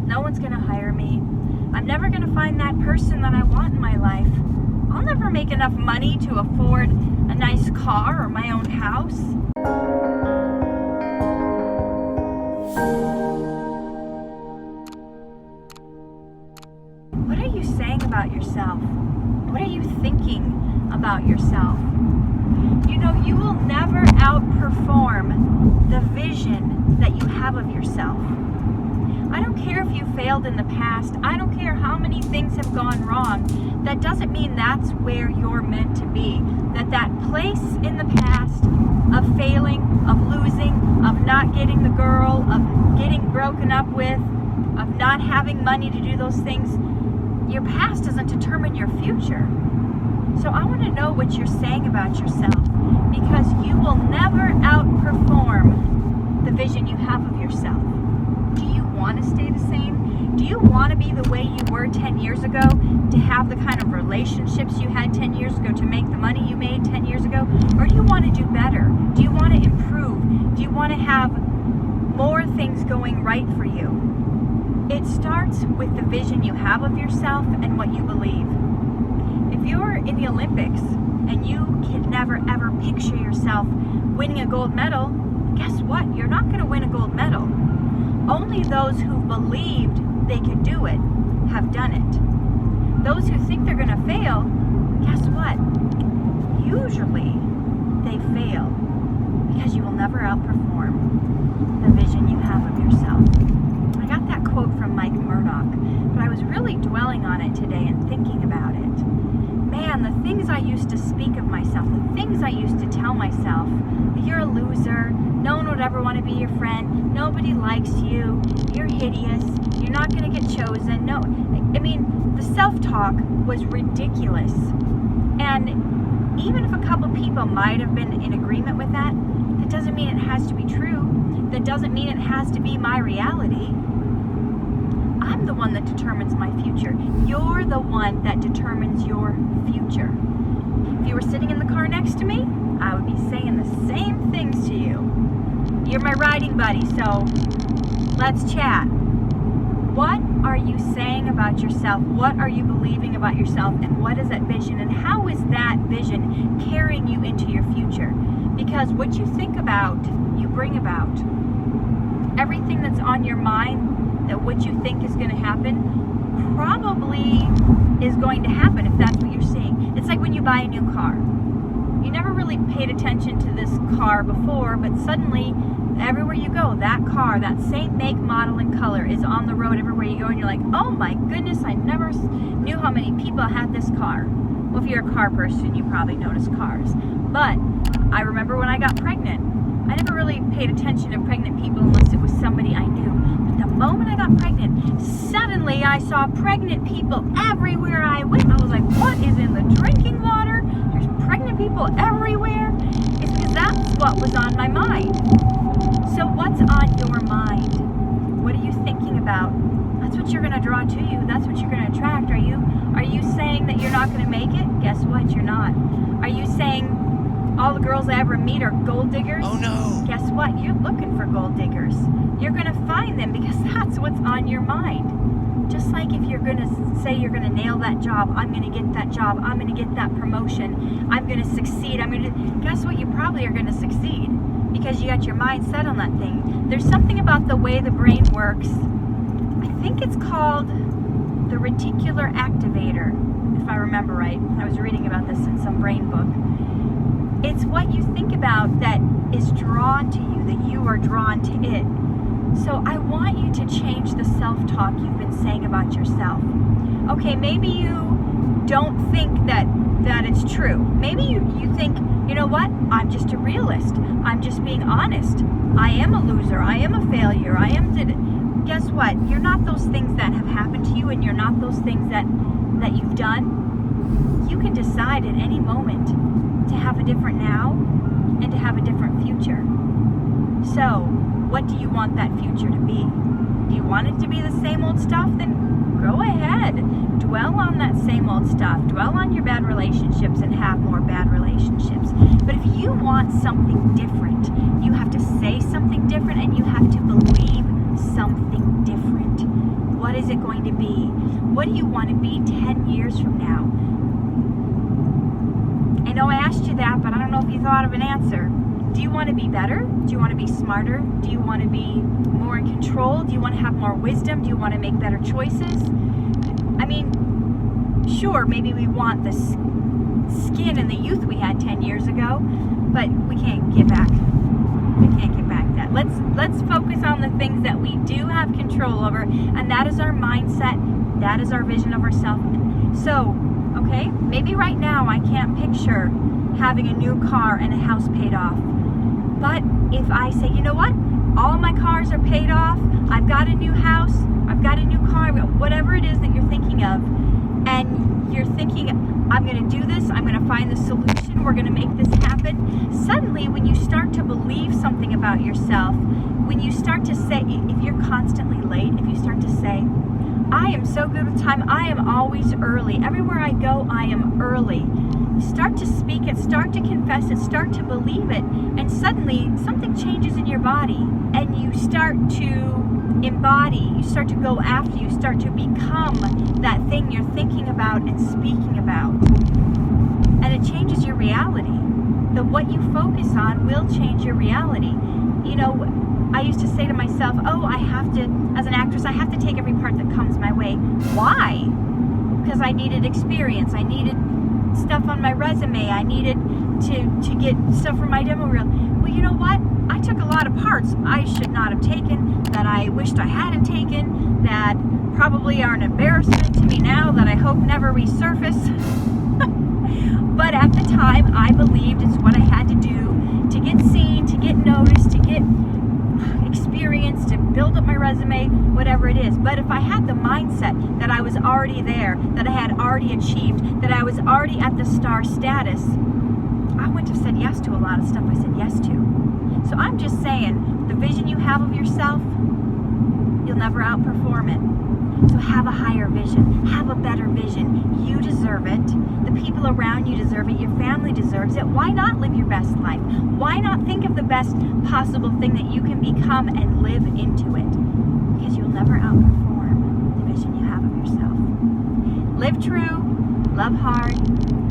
No one's going to hire me. I'm never going to find that person that I want in my life. I'll never make enough money to afford a nice car or my own house. What are you saying about yourself? What are you thinking about yourself? You know, you will never outperform the vision that you have of yourself. I don't care if you failed in the past. I don't care how many things have gone wrong. That doesn't mean that's where you're meant to be. That place in the past of failing, of losing, of not getting the girl, of getting broken up with, of not having money to do those things, your past doesn't determine your future. So I want to know what you're saying about yourself, because you will never outperform the vision you have of yourself. Do you want to stay the same? Do you want to be the way you were 10 years ago? To have the kind of relationships you had 10 years ago? To make the money you made 10 years ago? Or do you want to do better? Do you want to improve? Do you want to have more things going right for you? It starts with the vision you have of yourself and what you believe. If you're in the Olympics and you can never ever picture yourself winning a gold medal, guess what? You're not going to win a gold medal. Only those who believed they could do it have done it. Those who think they're going to fail, guess what? Usually they fail, because you will never outperform the vision you have of yourself. I got that quote from Mike Murdoch, but I was really dwelling on it today and thinking about it. Man, the things I used to speak of myself, the things I used to tell myself, you're a loser, no one would ever want to be your friend, nobody likes you, you're hideous, you're not going to get chosen. No, I mean, the self-talk was ridiculous. And even if a couple people might have been in agreement with that, that doesn't mean it has to be true. That doesn't mean it has to be my reality. I'm the one that determines my future. You're the one that determines your future. If you were sitting in the car next to me, I would be saying the same things to you. You're my riding buddy, so let's chat. What are you saying about yourself? What are you believing about yourself? And what is that vision? And how is that vision carrying you into your future? Because what you think about, you bring about. Everything that's on your mind, that what you think is going to happen, probably is going to happen if that's what you're seeing. It's like when you buy a new car. You never really paid attention to this car before, but suddenly, everywhere you go, that car, that same make, model, and color is on the road everywhere you go, and you're like, oh my goodness, I never knew how many people had this car. Well, if you're a car person, you probably notice cars. But I remember when I got pregnant, I never really paid attention to pregnant people unless it was somebody I knew. But the moment I got pregnant, suddenly I saw pregnant people everywhere I went. I was like, what is in the drinking water? There's pregnant people everywhere. It's because that's what was on my mind. So what's on your mind? What are you thinking about? That's what you're going to draw to you. That's what you're going to attract. Are you saying that you're not going to make it? Guess what? You're not. Are you saying all the girls I ever meet are gold diggers? Oh no. Guess what? You're looking for gold diggers. You're going to find them because that's what's on your mind. Just like if you're going to say you're going to nail that job, I'm going to get that job, I'm going to get that promotion, I'm going to succeed, guess what? You probably are going to succeed because you got your mind set on that thing. There's something about the way the brain works. I think it's called the reticular activator, if I remember right. I was reading about this in some brain book. It's what you think about that is drawn to you, that you are drawn to it. So I want you to change the self-talk you've been saying about yourself. Okay, maybe you don't think that it's true. Maybe you think, you know what? I'm just a realist. I'm just being honest. I am a loser. I am a failure. Guess what? You're not those things that have happened to you, and you're not those things that you've done. You can decide at any moment to have a different now and to have a different future. So, what do you want that future to be? Do you want it to be the same old stuff? Then go ahead. Dwell on that same old stuff. Dwell on your bad relationships and have more bad relationships. But if you want something different, you have to say something different and you have to believe something different. What is it going to be? What do you want to be 10 years from now? I know I asked you that, but I don't know if you thought of an answer. Do you want to be better? Do you want to be smarter? Do you want to be more in control? Do you want to have more wisdom? Do you want to make better choices? I mean, sure, maybe we want the skin and the youth we had 10 years ago, but we can't get back. We can't get back that. Let's focus on the things that we do have control over, and that is our mindset. That is our vision of ourselves. So, okay, maybe right now I can't picture having a new car and a house paid off. But if I say, you know what? All my cars are paid off. I've got a new house. I've got a new car. Whatever it is that you're thinking of, and you're thinking, I'm going to do this. I'm going to find the solution. We're going to make this happen. Suddenly, when you start to believe something about yourself, when you start to say, if you're constantly late, if you start to say, I am so good with time. I am always early. Everywhere I go, I am early. Start to speak it, start to confess it, start to believe it, and suddenly something changes in your body, and you start to embody, you start to go after, you start to become that thing you're thinking about and speaking about. And it changes your reality. What you focus on will change your reality. You know, I used to say to myself, oh, I have to, as an actress, I have to take every part that comes my way. Why? Because I needed experience. I needed stuff on my resume. I needed to get stuff for my demo reel. Well, you know what? I took a lot of parts I should not have taken, that I wished I hadn't taken, that probably are an embarrassment to me now, that I hope never resurface. But at the time, I believed it's what I had to do to get seen, to get noticed, to get experience, to build up my resume, whatever it is. But if I had the mindset that I was already there, that I had already achieved, that I was already at the star status, I wouldn't have said yes to a lot of stuff I said yes to. So I'm just saying, the vision you have of yourself, you'll never outperform it. So have a higher vision, have a better vision. You deserve it. The people around you deserve it. Your family deserves it. Why not live your best life? Why not think of the best possible thing that you can become and live into it? Because you'll never outperform the vision you have of yourself. Live true, love hard,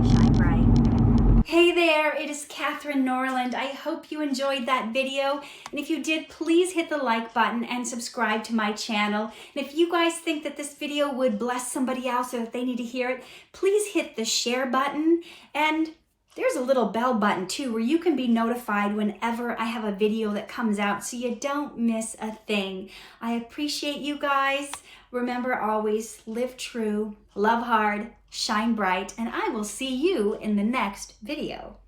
shine bright. Hey there, it is Catherine Norland. I hope you enjoyed that video. And if you did, please hit the like button and subscribe to my channel. And if you guys think that this video would bless somebody else or that they need to hear it, please hit the share button. And there's a little bell button too, where you can be notified whenever I have a video that comes out so you don't miss a thing. I appreciate you guys. Remember always, live true, love hard, shine bright, and I will see you in the next video.